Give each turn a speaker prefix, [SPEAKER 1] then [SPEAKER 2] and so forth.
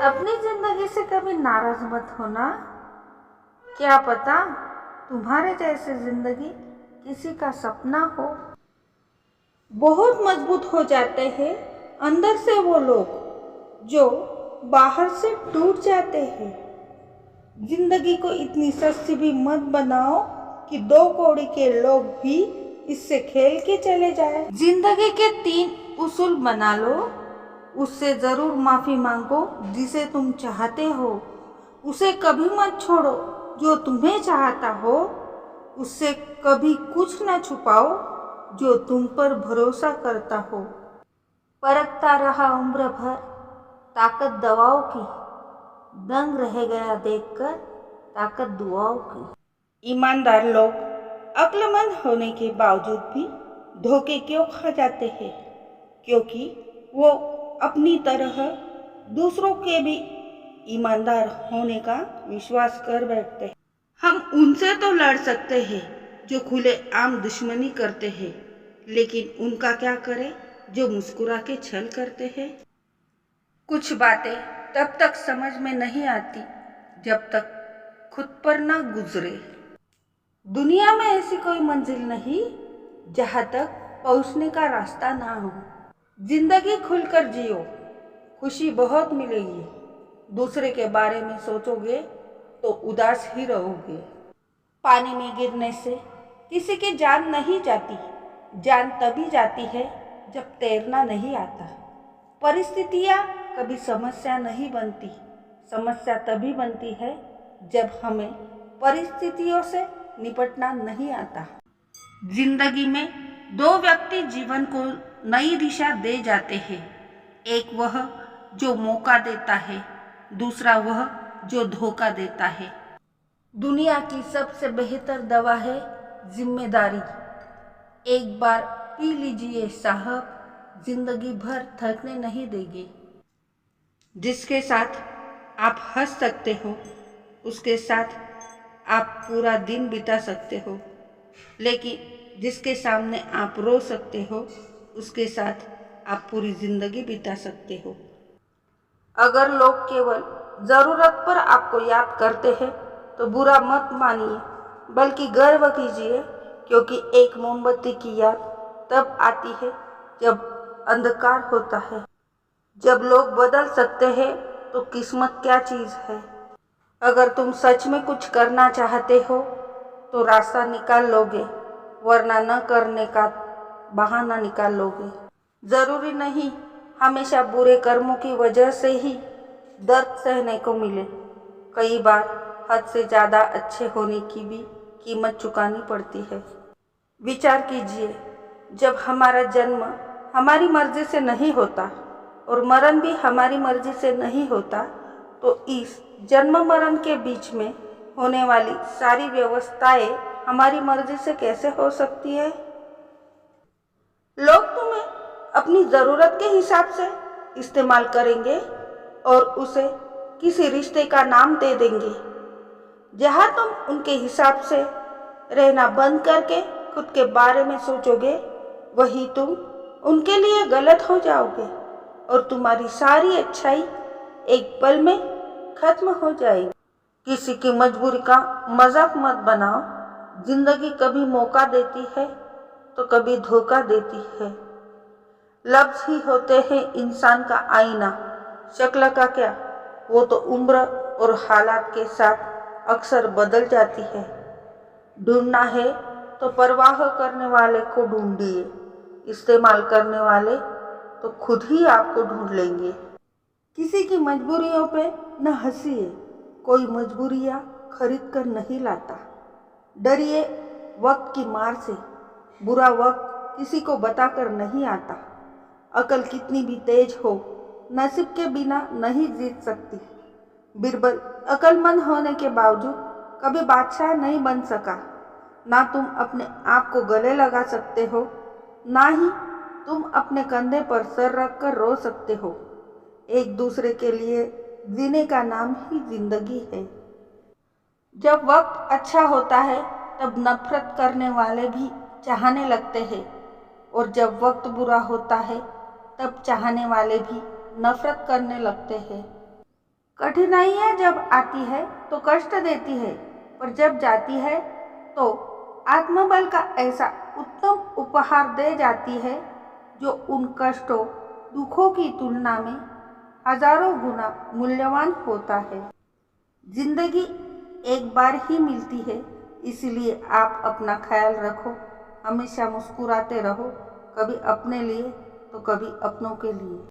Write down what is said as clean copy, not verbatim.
[SPEAKER 1] अपनी जिंदगी से कभी नाराज मत होना। क्या पता तुम्हारे जैसे जिंदगी किसी का सपना हो। बहुत मजबूत हो जाते हैं अंदर से वो लोग जो बाहर से टूट जाते हैं। जिंदगी को इतनी सस्ती भी मत बनाओ कि दो कौड़ी के लोग भी इससे खेल के चले जाए। जिंदगी के 3 उसूल बना लो। उससे जरूर माफी मांगो जिसे तुम चाहते हो। उसे कभी मत छोड़ो जो तुम्हें चाहता हो। उससे कभी कुछ न छुपाओ जो तुम पर भरोसा करता हो। परखता रहा उम्र भर ताकत दवाओं की, दंग रह गया देखकर ताकत दुआओं की। ईमानदार लोग अक्लमंद होने के बावजूद भी धोखे क्यों खा जाते हैं? क्योंकि वो अपनी तरह दूसरों के भी ईमानदार होने का विश्वास कर बैठते हैं। हम उनसे तो लड़ सकते हैं जो खुले आम दुश्मनी करते हैं, लेकिन उनका क्या करें जो मुस्कुरा के छल करते हैं। कुछ बातें तब तक समझ में नहीं आती जब तक खुद पर ना गुजरे। दुनिया में ऐसी कोई मंजिल नहीं जहाँ तक पहुँचने का रास्ता ना हो। जिंदगी खुलकर जियो, खुशी बहुत मिलेगी। दूसरे के बारे में सोचोगे तो उदास ही रहोगे। पानी में गिरने से किसी की जान नहीं जाती। जान तभी जाती है जब तैरना नहीं आता। परिस्थितियाँ कभी समस्या नहीं बनती। समस्या तभी बनती है जब हमें परिस्थितियों से निपटना नहीं आता। जिंदगी में 2 व्यक्ति जीवन को नई दिशा दे जाते हैं। एक वह जो मौका देता है, दूसरा वह जो धोखा देता है। दुनिया की सबसे बेहतर दवा है जिम्मेदारी। एक बार पी लीजिए साहब, जिंदगी भर थकने नहीं देगी। जिसके साथ आप हंस सकते हो उसके साथ आप पूरा दिन बिता सकते हो, लेकिन जिसके सामने आप रो सकते हो उसके साथ आप पूरी जिंदगी बिता सकते हो। अगर लोग केवल ज़रूरत पर आपको याद करते हैं तो बुरा मत मानिए, बल्कि गर्व कीजिए, क्योंकि एक मोमबत्ती की याद तब आती है जब अंधकार होता है। जब लोग बदल सकते हैं तो किस्मत क्या चीज़ है। अगर तुम सच में कुछ करना चाहते हो तो रास्ता निकाल लोगे, वरना न करने का बहाना निकाल लोगे। ज़रूरी नहीं हमेशा बुरे कर्मों की वजह से ही दर्द सहने को मिले। कई बार हद से ज़्यादा अच्छे होने की भी कीमत चुकानी पड़ती है। विचार कीजिए, जब हमारा जन्म हमारी मर्जी से नहीं होता और मरण भी हमारी मर्जी से नहीं होता, तो इस जन्म मरण के बीच में होने वाली सारी व्यवस्थाएं हमारी मर्जी से कैसे हो सकती है? लोग तुम्हें अपनी ज़रूरत के हिसाब से इस्तेमाल करेंगे और उसे किसी रिश्ते का नाम दे देंगे। जहाँ तुम उनके हिसाब से रहना बंद करके खुद के बारे में सोचोगे, वही तुम उनके लिए गलत हो जाओगे और तुम्हारी सारी अच्छाई एक पल में खत्म हो जाएगी। किसी की मजबूरी का मजाक मत बनाओ। जिंदगी कभी मौका देती है तो कभी धोखा देती है। लफ्ज ही होते हैं इंसान का आईना। शक्ल का क्या, वो तो उम्र और हालात के साथ अक्सर बदल जाती है। ढूंढना है तो परवाह करने वाले को ढूंढिए। इस्तेमाल करने वाले तो खुद ही आपको ढूंढ लेंगे। किसी की मजबूरियों पे न हंसिए। कोई मजबूरियाँ खरीद कर नहीं लाता। डरिए वक्त की मार से। बुरा वक्त किसी को बताकर नहीं आता। अकल कितनी भी तेज हो, नसीब के बिना नहीं जीत सकती। बीरबल अक्लमंद होने के बावजूद कभी बादशाह नहीं बन सका। ना तुम अपने आप को गले लगा सकते हो, ना ही तुम अपने कंधे पर सर रख कर रो सकते हो। एक दूसरे के लिए जीने का नाम ही जिंदगी है। जब वक्त अच्छा होता है तब नफरत करने वाले भी चाहने लगते हैं, और जब वक्त बुरा होता है तब चाहने वाले भी नफरत करने लगते हैं। कठिनाइयाँ जब आती है तो कष्ट देती है, पर जब जाती है तो आत्मबल का ऐसा उत्तम उपहार दे जाती है जो उन कष्टों दुखों की तुलना में हजारों गुना मूल्यवान होता है। जिंदगी एक बार ही मिलती है, इसलिए आप अपना ख्याल रखो, हमेशा मुस्कुराते रहो, कभी अपने लिए तो कभी अपनों के लिए।